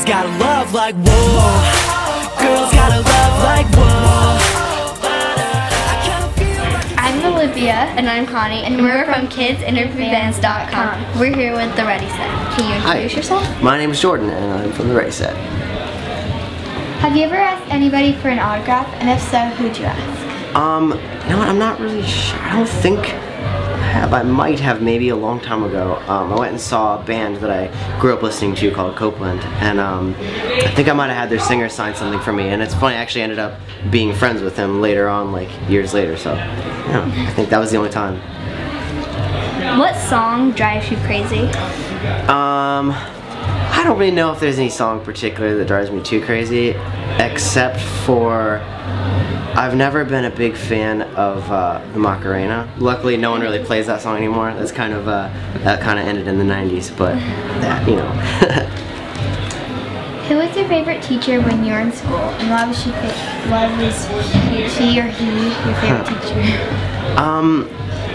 Girls gotta love like whoa. Girls gotta love like whoa. I'm Olivia. And I'm Connie. And we're from KidsInterviewBands.com. We're here with the Ready Set. Can you introduce yourself? My name is Jordan and I'm from the Ready Set. Have you ever asked anybody for an autograph? And if so, who'd you ask? You know what, I'm not really sure. I don't think I have. I might have maybe a long time ago. I went and saw a band that I grew up listening to called Copeland, and I think I might have had their singer sign something for me, and it's funny, I actually ended up being friends with him later on, like years later, so yeah, I think that was the only time. What song drives you crazy? I don't really know if there's any song in particular that drives me too crazy, except for I've never been a big fan of the Macarena. Luckily, no one really plays that song anymore. That's kind of that kind of ended in the '90s, but that, you know. Who was your favorite teacher when you were in school, and why was she or he your favorite teacher?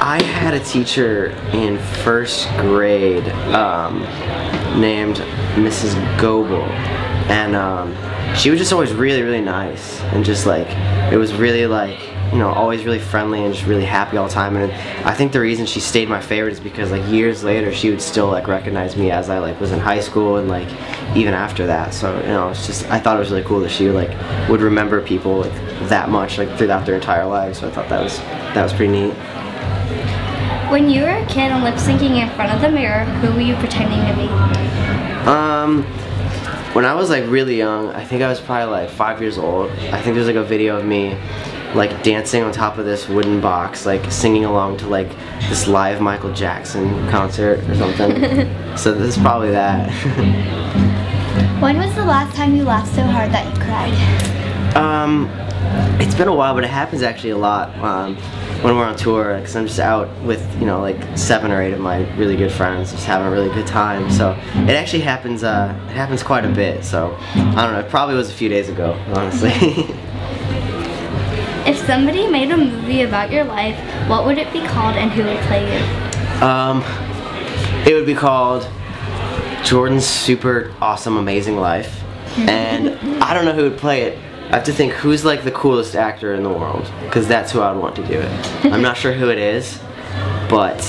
I had a teacher in first grade named Mrs. Goebel, and she was just always really, really nice, and just like, it was really like, you know, always really friendly and just really happy all the time. And I think the reason she stayed my favorite is because like years later she would still like recognize me as I like was in high school and like even after that. So, you know, it's just, I thought it was really cool that she would remember people like that much like throughout their entire lives. So I thought that was pretty neat. When you were a kid and lip-syncing in front of the mirror, who were you pretending to be? When I was like really young, I think I was probably like 5 years old. I think there's like a video of me like dancing on top of this wooden box, like singing along to like this live Michael Jackson concert or something. So this is probably that. When was the last time you laughed so hard that you cried? It's been a while, but it happens actually a lot when we're on tour, because I'm just out with, you know, like 7 or 8 of my really good friends, just having a really good time. So it actually happens. It happens quite a bit. So I don't know. It probably was a few days ago, honestly. If somebody made a movie about your life, what would it be called and who would play you? It would be called Jordan's Super Awesome Amazing Life, and I don't know who would play it. I have to think who's like the coolest actor in the world, because that's who I would want to do it. I'm not sure who it is, but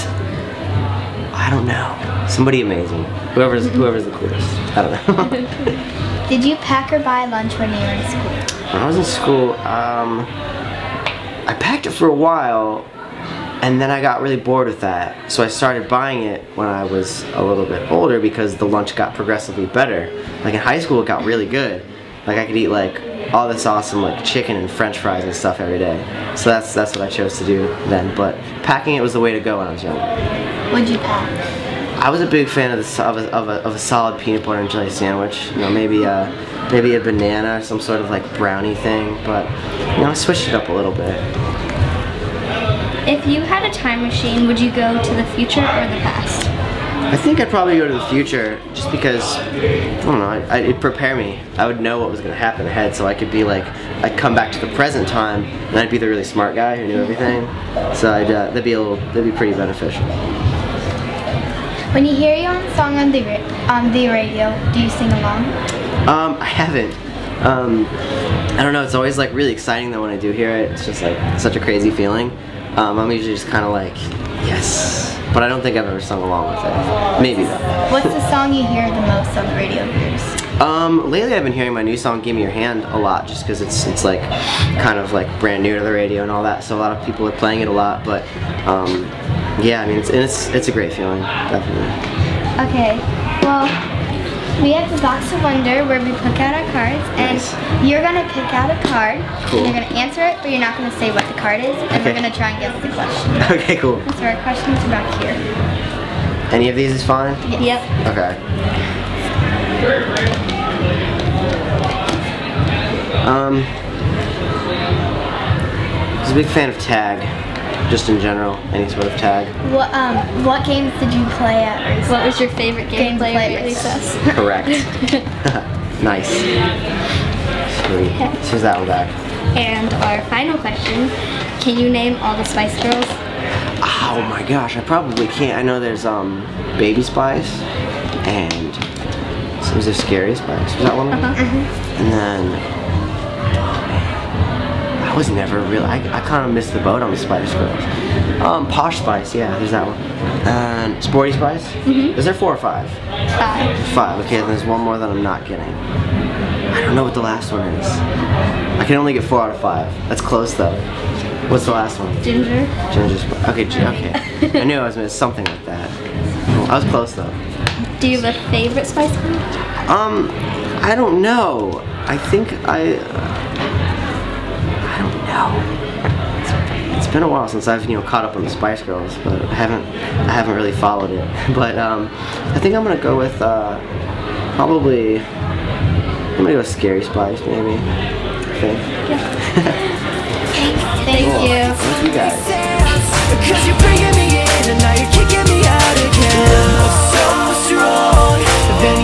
I don't know. Somebody amazing. Whoever's the coolest. I don't know. Did you pack or buy lunch when you were in school? When I was in school, I packed it for a while, and then I got really bored with that. So I started buying it when I was a little bit older because the lunch got progressively better. Like in high school, it got really good. Like I could eat like all this awesome like chicken and French fries and stuff every day. So that's what I chose to do then. But packing it was the way to go when I was young. What'd you pack? I was a big fan of a solid peanut butter and jelly sandwich. You know, maybe a banana or some sort of like brownie thing. But you know, I switched it up a little bit. If you had a time machine, would you go to the future or the past? I think I'd probably go to the future, just because, I don't know, it'd prepare me. I would know what was going to happen ahead, so I could be like, I'd come back to the present time, and I'd be the really smart guy who knew everything. So that'd be pretty beneficial. When you hear your own song on the radio, do you sing along? I haven't. I don't know, it's always like really exciting though when I do hear it. It's just like such a crazy feeling. I'm usually just kind of like, yes. But I don't think I've ever sung along with it. Maybe though. What's the song you hear the most on the radio years? Lately I've been hearing my new song "Give Me Your Hand" a lot, just because it's like kind of like brand new to the radio and all that. So a lot of people are playing it a lot. But yeah, I mean it's a great feeling, definitely. Okay, well, we have the box of wonder where we pick out our cards, and you're gonna pick out a card. Cool. And you're gonna answer it, but you're not gonna say what the card is, and we're gonna try and guess the question. Okay, cool. So our questions are back here. Any of these is fine? Yep. Okay. I was a big fan of tag, just in general, any sort of tag. What games did you play at recess? What was your favorite game to play at recess? Correct. Nice. Sweet. So is that one back. And our final question, can you name all the Spice Girls? Oh my gosh, I probably can't. I know there's Baby Spice and Was there Scary Spice? Was that one of them? And then I was never really. I kind of missed the boat on the Spice Girls. Posh Spice, yeah, there's that one. And Sporty Spice. Is there 4 or 5? 5. 5. Okay, then there's one more that I'm not getting. I don't know what the last one is. I can only get 4 out of 5. That's close though. What's the last one? Ginger. Ginger Spice. Okay, okay. I knew I was missing something like that. I was close though. Do you have a favorite Spice Girl? I don't know. I think I don't know. It's been a while since I've caught up on the Spice Girls, but I haven't really followed it. But I think I'm gonna go with probably I'm gonna go with Scary Spice maybe. I think. Yeah. Thank you. Thank you guys. Cause you're bringing me in and now you're kicking me out again. So strong, then